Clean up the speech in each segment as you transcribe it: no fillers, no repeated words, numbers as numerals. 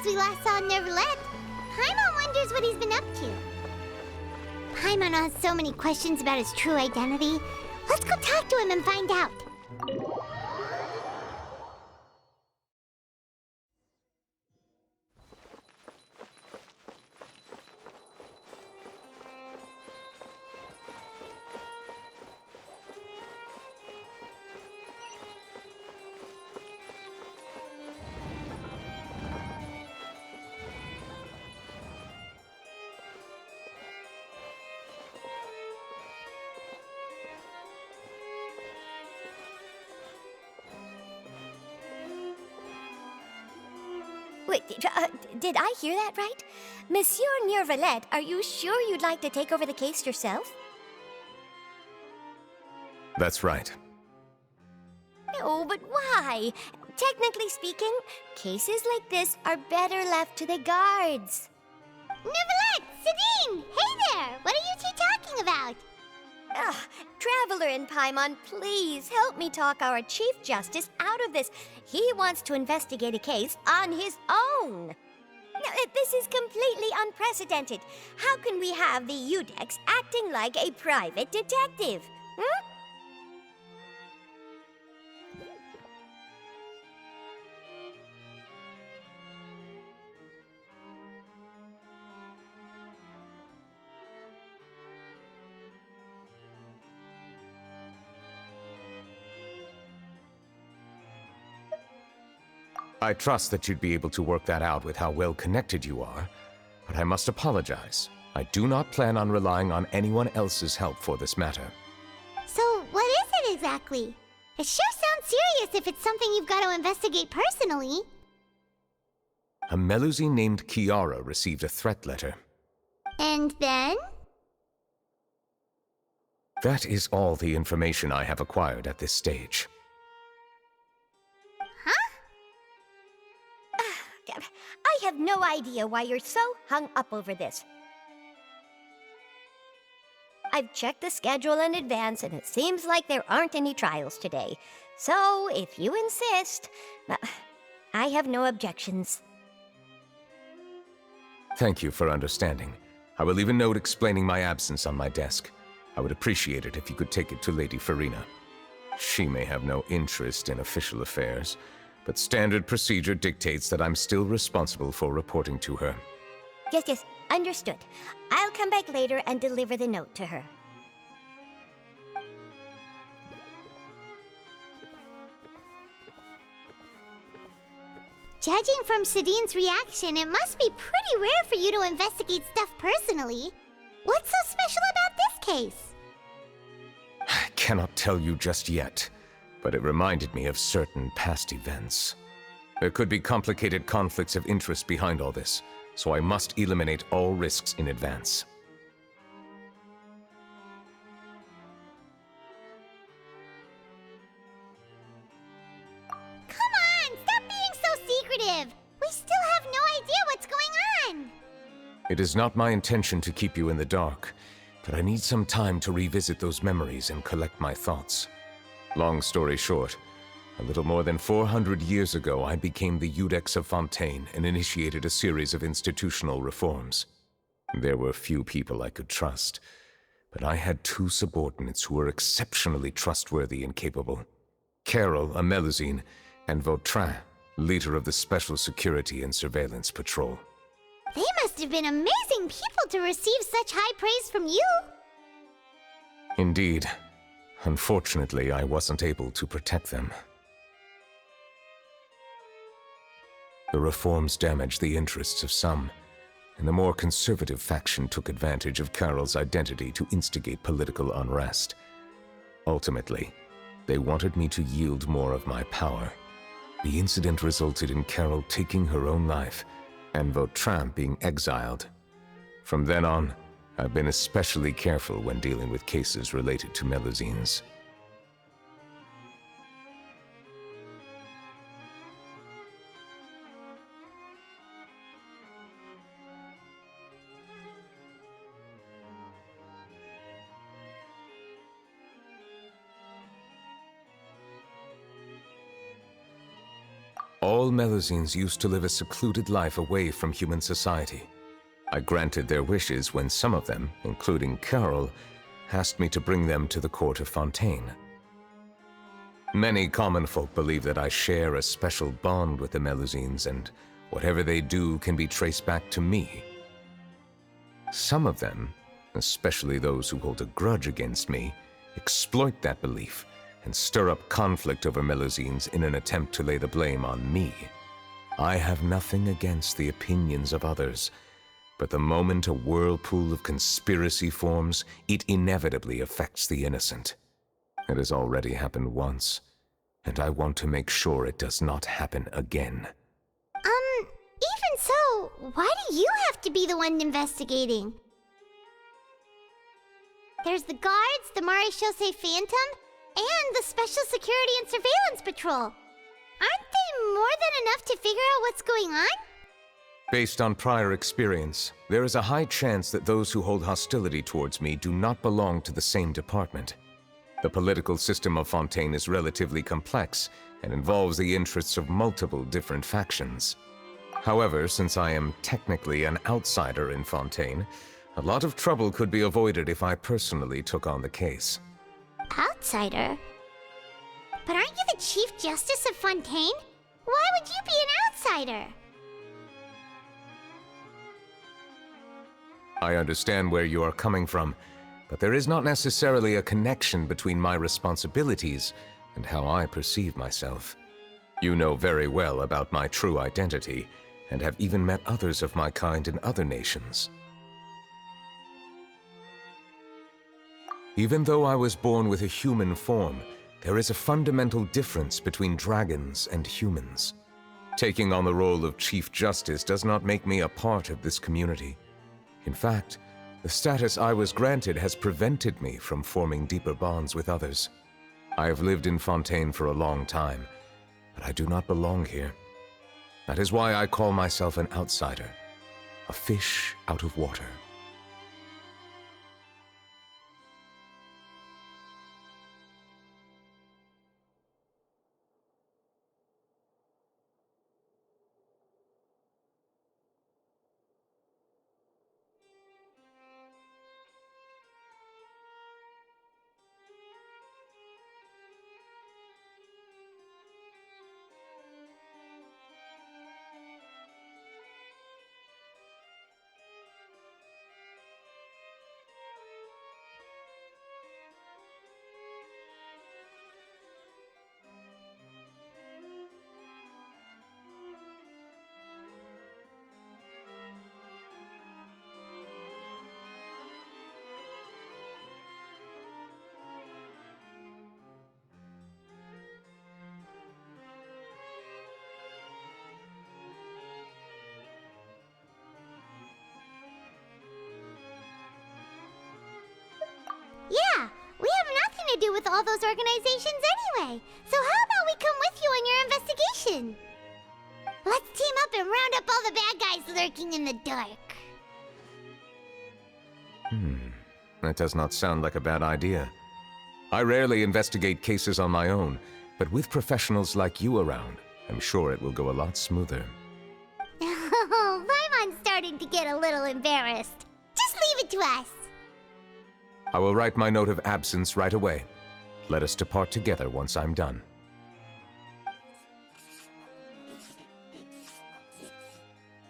we last saw Neuvillette. Paimon wonders what he's been up to. Paimon has so many questions about his true identity. Let's go talk to him and find out. Wait, did I hear that right? Monsieur Neuvillette, are you sure you'd like to take over the case yourself? That's right. No, but why? Technically speaking, cases like this are better left to the guards. Neuvillette! Sidine! Hey there! What are you two talking about? Ugh, Traveler and Paimon, please help me talk our Chief Justice out of this. He wants to investigate a case on his own. Now, this is completely unprecedented. How can we have the Udex acting like a private detective? Hmm? I trust that you'd be able to work that out with how well connected you are, but I must apologize. I do not plan on relying on anyone else's help for this matter. So, what is it exactly? It sure sounds serious if it's something you've got to investigate personally. A Melusine named Kiara received a threat letter. And then? That is all the information I have acquired at this stage. I have no idea why you're so hung up over this. I've checked the schedule in advance, and it seems like there aren't any trials today. So, if you insist, I have no objections. Thank you for understanding. I will leave a note explaining my absence on my desk. I would appreciate it if you could take it to Lady Farina. She may have no interest in official affairs, but standard procedure dictates that I'm still responsible for reporting to her. Yes, understood. I'll come back later and deliver the note to her. Judging from Sidine's reaction, it must be pretty rare for you to investigate stuff personally. What's so special about this case? I cannot tell you just yet, but it reminded me of certain past events. There could be complicated conflicts of interest behind all this, so I must eliminate all risks in advance. Come on, stop being so secretive! We still have no idea what's going on! It is not my intention to keep you in the dark, but I need some time to revisit those memories and collect my thoughts. Long story short, a little more than 400 years ago, I became the Udex of Fontaine and initiated a series of institutional reforms. There were few people I could trust, but I had two subordinates who were exceptionally trustworthy and capable. Carol, a Melusine, and Vautrin, leader of the Special Security and Surveillance Patrol. They must have been amazing people to receive such high praise from you! Indeed. Unfortunately, I wasn't able to protect them. The reforms damaged the interests of some, and the more conservative faction took advantage of Carol's identity to instigate political unrest. Ultimately, they wanted me to yield more of my power. The incident resulted in Carol taking her own life, and Vautrin being exiled. From then on, I've been especially careful when dealing with cases related to Melusines. All Melusines used to live a secluded life away from human society. I granted their wishes when some of them, including Carol, asked me to bring them to the court of Fontaine. Many common folk believe that I share a special bond with the Melusines, and whatever they do can be traced back to me. Some of them, especially those who hold a grudge against me, exploit that belief and stir up conflict over Melusines in an attempt to lay the blame on me. I have nothing against the opinions of others, but the moment a whirlpool of conspiracy forms, it inevitably affects the innocent. It has already happened once, and I want to make sure it does not happen again. Even so, why do you have to be the one investigating? There's the guards, the Marechaussee Phantom, and the Special Security and Surveillance Patrol. Aren't they more than enough to figure out what's going on? Based on prior experience, there is a high chance that those who hold hostility towards me do not belong to the same department. The political system of Fontaine is relatively complex and involves the interests of multiple different factions. However, since I am technically an outsider in Fontaine, a lot of trouble could be avoided if I personally took on the case. Outsider? But aren't you the Chief Justice of Fontaine? Why would you be an outsider? I understand where you are coming from, but there is not necessarily a connection between my responsibilities and how I perceive myself. You know very well about my true identity, and have even met others of my kind in other nations. Even though I was born with a human form, there is a fundamental difference between dragons and humans. Taking on the role of Chief Justice does not make me a part of this community. In fact, the status I was granted has prevented me from forming deeper bonds with others. I have lived in Fontaine for a long time, but I do not belong here. That is why I call myself an outsider, a fish out of water. Yeah, we have nothing to do with all those organizations anyway. So how about we come with you on your investigation? Let's team up and round up all the bad guys lurking in the dark. That does not sound like a bad idea. I rarely investigate cases on my own, but with professionals like you around, I'm sure it will go a lot smoother. Oh, Paimon's starting to get a little embarrassed. Just leave it to us. I will write my note of absence right away. Let us depart together once I'm done.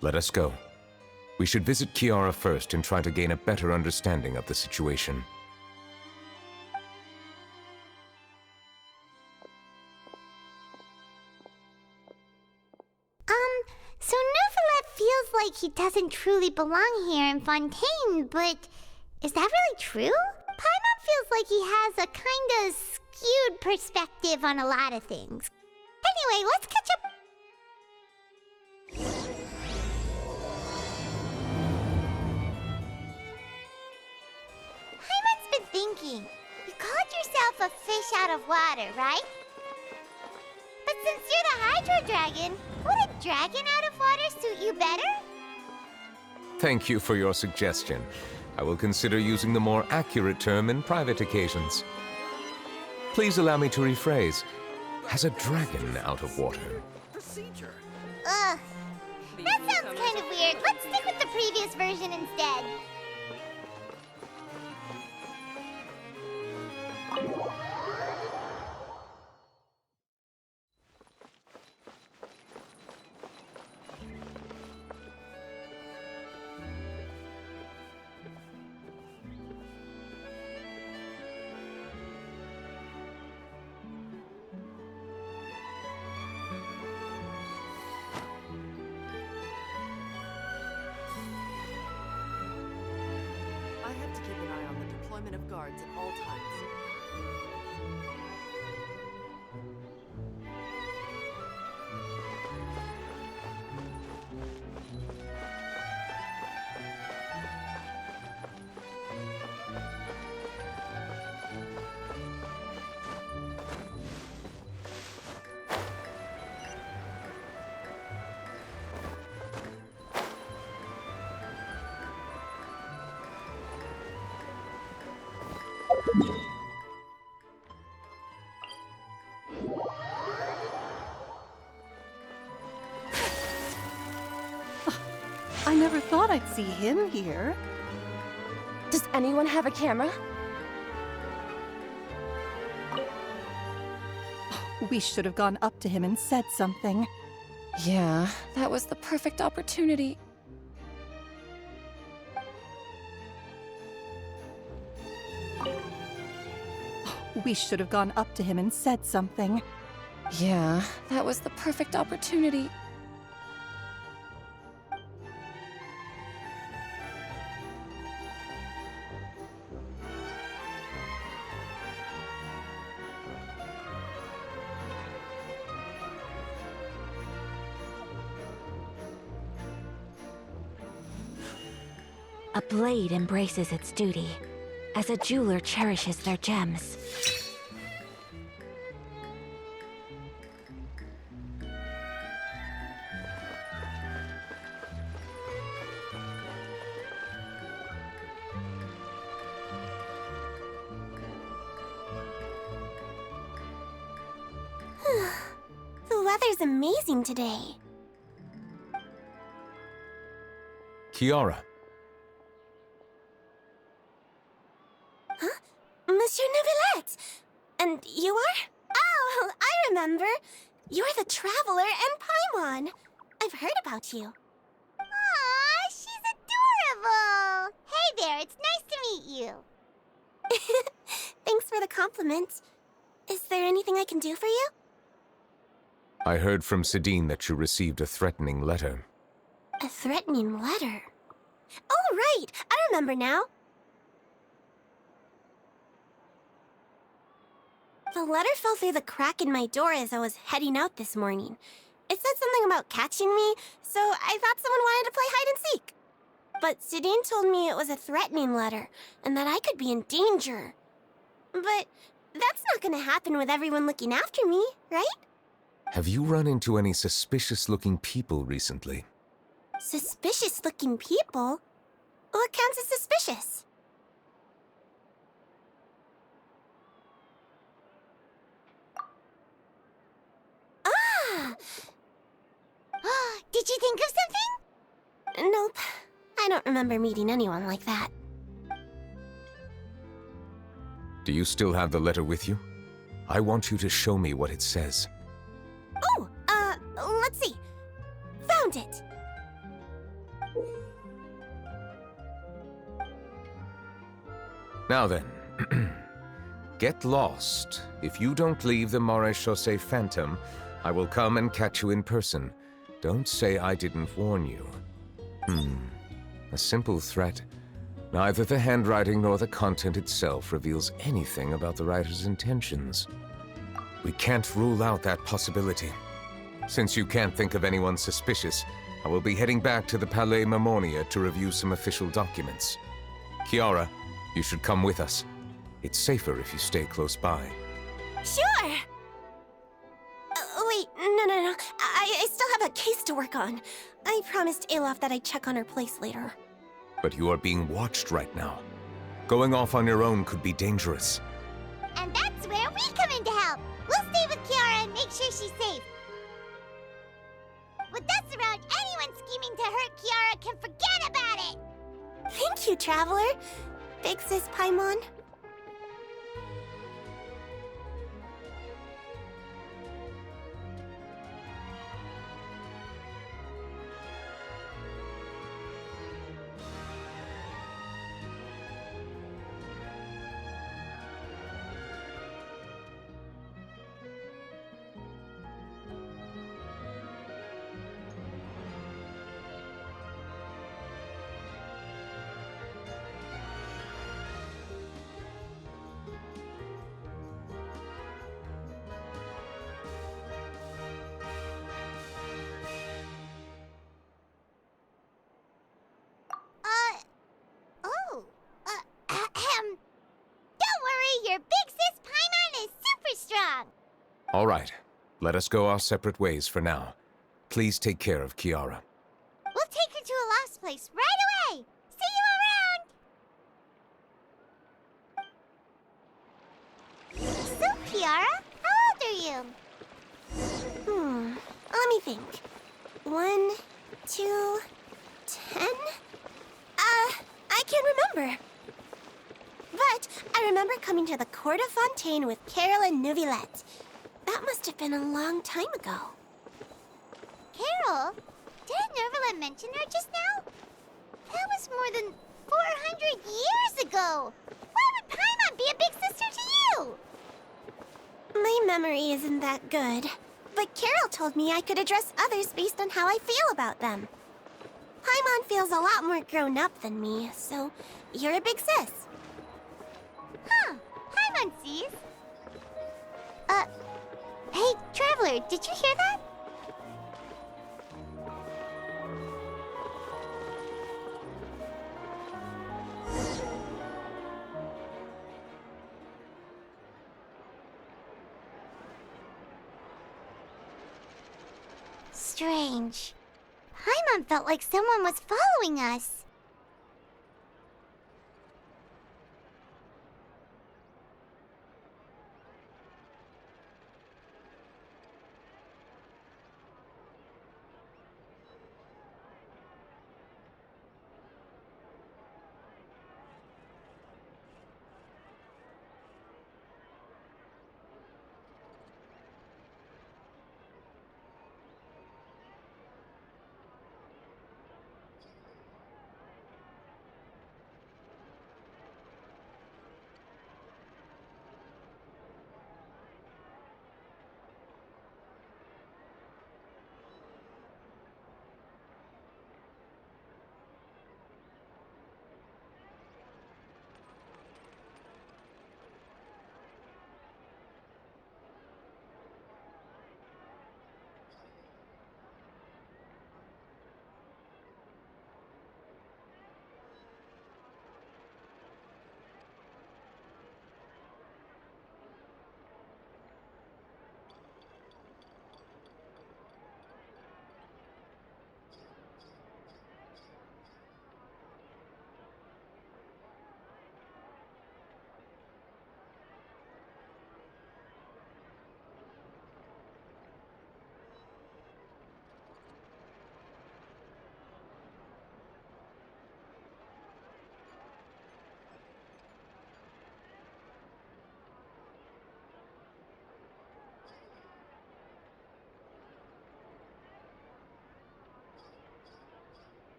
Let us go. We should visit Kiara first and try to gain a better understanding of the situation. So Neuvillette feels like he doesn't truly belong here in Fontaine, but is that really true? Paimon feels like he has a kinda skewed perspective on a lot of things. Anyway, let's catch up. Paimon's been thinking. You called yourself a fish out of water, right? But since you're the Hydro Dragon, would a dragon out of water suit you better? Thank you for your suggestion. I will consider using the more accurate term in private occasions. Please allow me to rephrase. Has a dragon out of water procedure. Ugh. That sounds kind of weird. Let's stick with the previous version instead. I have to keep an eye on the deployment of guards at all times. I never thought I'd see him here. Does anyone have a camera? We should have gone up to him and said something. Yeah, that was the perfect opportunity. We should have gone up to him and said something. Yeah, that was the perfect opportunity. A blade embraces its duty, as a jeweler cherishes their gems. The weather's amazing today. Kiara, Monsieur Neuvillette! And you are? Oh, I remember. You're the Traveler and Paimon. I've heard about you. Aw, she's adorable! Hey there, it's nice to meet you. Thanks for the compliment. Is there anything I can do for you? I heard from Sidine that you received a threatening letter. A threatening letter? Oh, right! I remember now. The letter fell through the crack in my door as I was heading out this morning. It said something about catching me, so I thought someone wanted to play hide and seek. But Sidine told me it was a threatening letter, and that I could be in danger. But that's not gonna happen with everyone looking after me, right? Have you run into any suspicious-looking people recently? Suspicious-looking people? What counts as suspicious? Ah! Did you think of something? Nope. I don't remember meeting anyone like that. Do you still have the letter with you? I want you to show me what it says. Oh, let's see. Found it! Now then, get lost. If you don't leave the Maréchaussée Phantom, I will come and catch you in person. Don't say I didn't warn you. A simple threat. Neither the handwriting nor the content itself reveals anything about the writer's intentions. We can't rule out that possibility. Since you can't think of anyone suspicious, I will be heading back to the Palais Mermonia to review some official documents. Kiara, you should come with us. It's safer if you stay close by. Sure! Wait, no. I still have a case to work on. I promised Alof that I'd check on her place later. But you are being watched right now. Going off on your own could be dangerous. And that's where we come in to help. We'll stay with Kiara and make sure she's safe. With us around, anyone scheming to hurt Kiara can forget about it! Thank you, Traveler. Big Sis Paimon. Don't worry, your big sis Paimon is super strong! All right, let us go our separate ways for now. Please take care of Kiara. We'll take her to a lost place right away! See you around! So, Kiara, how old are you? Let me think. 1, 2, 10? I can't remember. But I remember coming to the Court of Fontaine with Carol and Neuvillette. That must have been a long time ago. Carol? Didn't Neuvillette mention her just now? That was more than 400 years ago! Why would Paimon be a big sister to you? My memory isn't that good. But Carol told me I could address others based on how I feel about them. Paimon feels a lot more grown up than me, so you're a big sis. Huh. Paimon sees. Hey, Traveler, did you hear that? Strange. Paimon felt like someone was following us.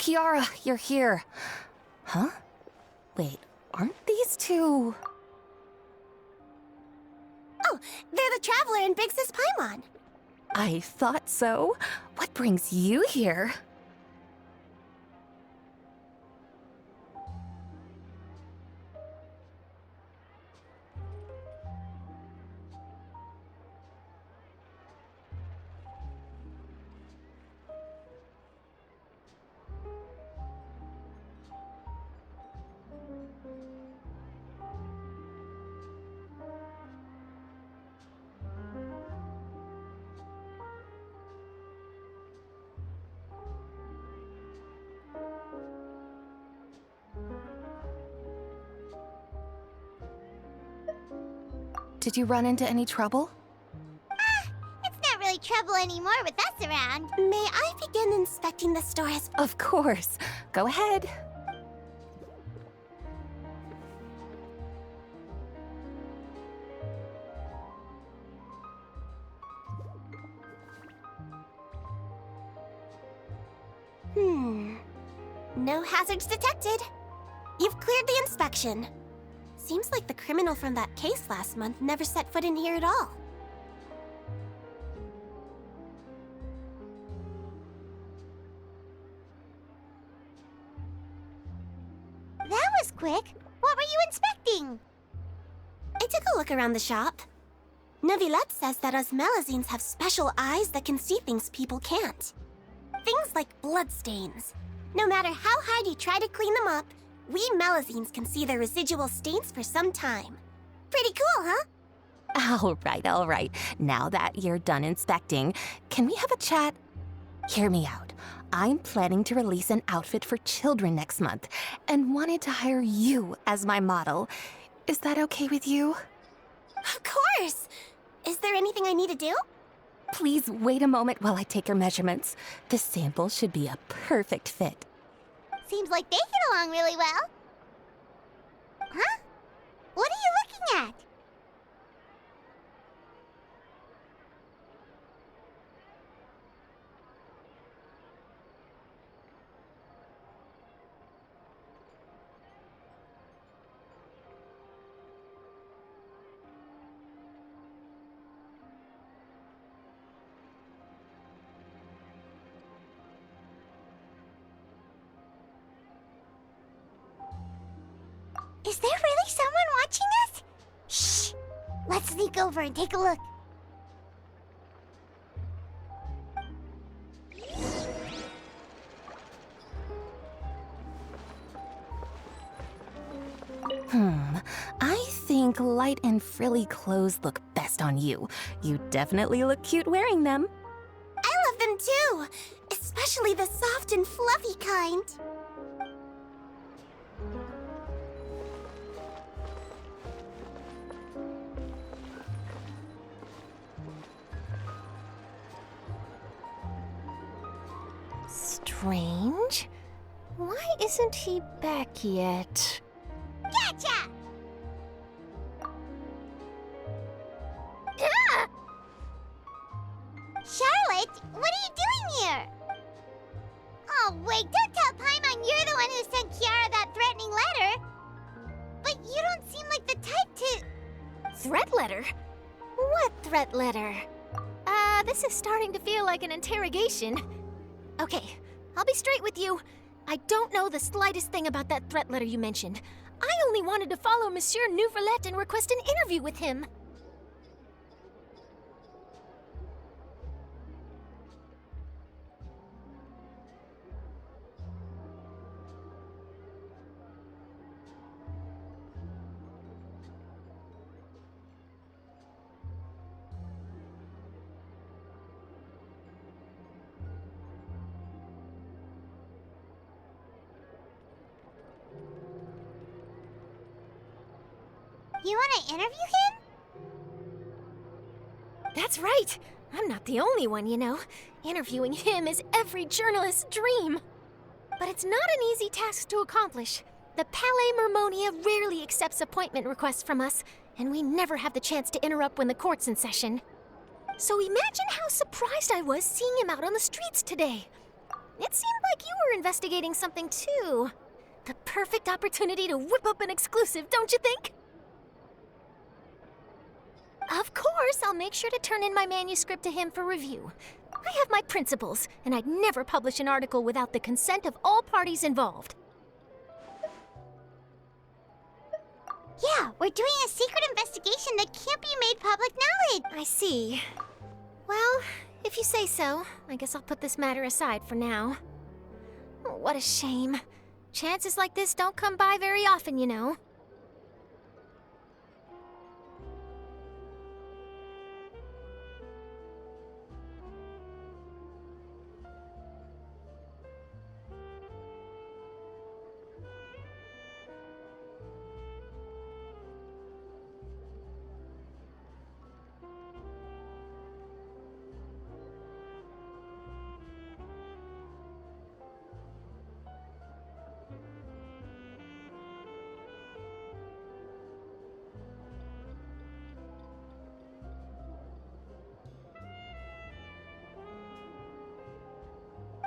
Kiara, you're here. Huh? Wait, aren't these two... Oh, they're the Traveler and Big Sis Paimon. I thought so. What brings you here? Did you run into any trouble? It's not really trouble anymore with us around. May I begin inspecting the stores? Of course. Go ahead. No hazards detected. You've cleared the inspection. Seems like the criminal from that case last month never set foot in here at all. That was quick. What were you inspecting? I took a look around the shop. Neuvillette says that us Melazines have special eyes that can see things people can't. Things like bloodstains. No matter how hard you try to clean them up, we Melazines can see the residual stains for some time. Pretty cool, huh? All right. Now that you're done inspecting, can we have a chat? Hear me out. I'm planning to release an outfit for children next month and wanted to hire you as my model. Is that okay with you? Of course! Is there anything I need to do? Please wait a moment while I take your measurements. The sample should be a perfect fit. Seems like they get along really well. Huh? What are you looking at? Is there really someone watching us? Shh! Let's sneak over and take a look. I think light and frilly clothes look best on you. You definitely look cute wearing them. I love them too! Especially the soft and fluffy kind. Strange. Why isn't he back yet? Gotcha! Charlotte, what are you doing here? Oh, wait, don't tell Paimon you're the one who sent Kiara that threatening letter. But you don't seem like the type to... Threat letter? What threat letter? This is starting to feel like an interrogation. Okay, I'll be straight with you. I don't know the slightest thing about that threat letter you mentioned. I only wanted to follow Monsieur Neuvillette and request an interview with him. You want to interview him? That's right. I'm not the only one, you know. Interviewing him is every journalist's dream. But it's not an easy task to accomplish. The Palais Mermonia rarely accepts appointment requests from us, and we never have the chance to interrupt when the court's in session. So imagine how surprised I was seeing him out on the streets today. It seemed like you were investigating something too. The perfect opportunity to whip up an exclusive, don't you think? Of course, I'll make sure to turn in my manuscript to him for review. I have my principles, and I'd never publish an article without the consent of all parties involved. Yeah, we're doing a secret investigation that can't be made public knowledge. I see. Well, if you say so, I guess I'll put this matter aside for now. Oh, what a shame. Chances like this don't come by very often, you know.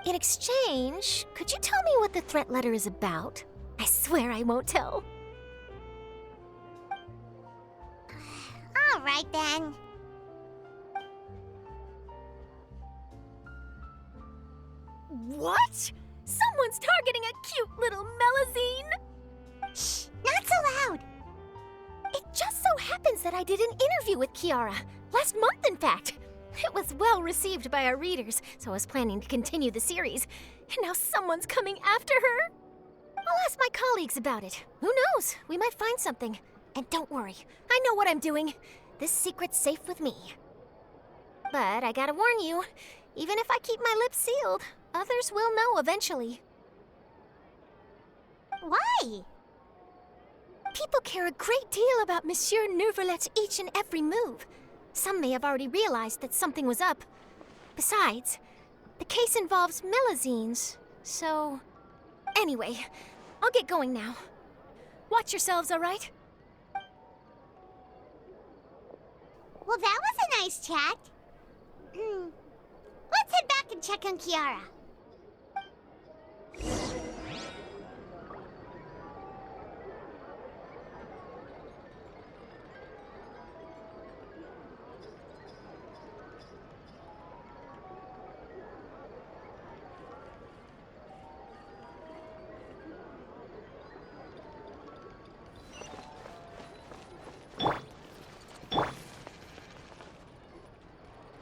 In exchange, could you tell me what the threat letter is about? I swear I won't tell. All right then. What? Someone's targeting a cute little Melazine? Shh, not so loud. It just so happens that I did an interview with Kiara. Last month, in fact. It was well received by our readers, so I was planning to continue the series. And now someone's coming after her. I'll ask my colleagues about it. Who knows? We might find something. And don't worry, I know what I'm doing. This secret's safe with me. But I gotta warn you, even if I keep my lips sealed, others will know eventually. Why? People care a great deal about Monsieur Neuvillette's each and every move. Some may have already realized that something was up. Besides, the case involves Melazines, so... Anyway, I'll get going now. Watch yourselves, all right? Well, that was a nice chat. Let's head back and check on Kiara.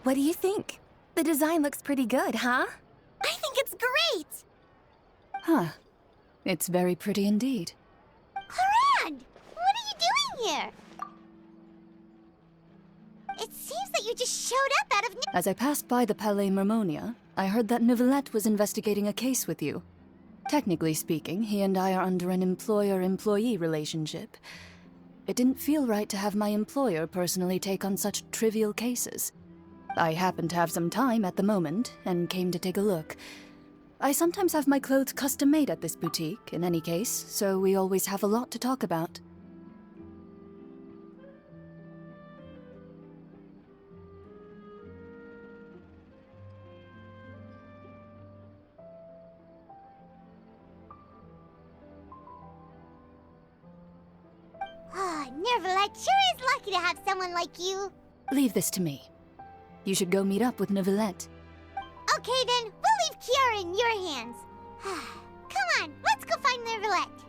What do you think? The design looks pretty good, huh? I think it's great! Huh. It's very pretty indeed. Harad! What are you doing here? It seems that you just showed up out of As I passed by the Palais Mermonia, I heard that Neuvillette was investigating a case with you. Technically speaking, he and I are under an employer-employee relationship. It didn't feel right to have my employer personally take on such trivial cases. I happen to have some time at the moment, and came to take a look. I sometimes have my clothes custom-made at this boutique, in any case, so we always have a lot to talk about. Neuvillette sure is lucky to have someone like you. Leave this to me. You should go meet up with Neuvillette. Okay then, we'll leave Kiara in your hands. Come on, let's go find Neuvillette.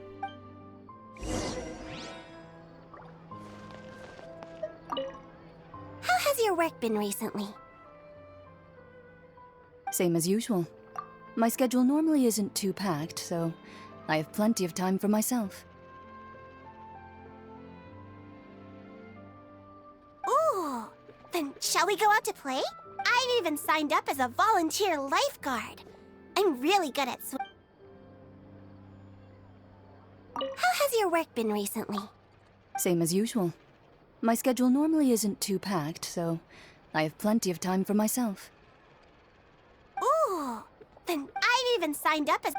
How has your work been recently? Same as usual. My schedule normally isn't too packed, so I have plenty of time for myself. Ooh, then shall we go out to play? I've even signed up as a volunteer lifeguard. I'm really good at swimming. How has your work been recently? Same as usual. My schedule normally isn't too packed, so I have plenty of time for myself. Ooh, then I've even signed up as...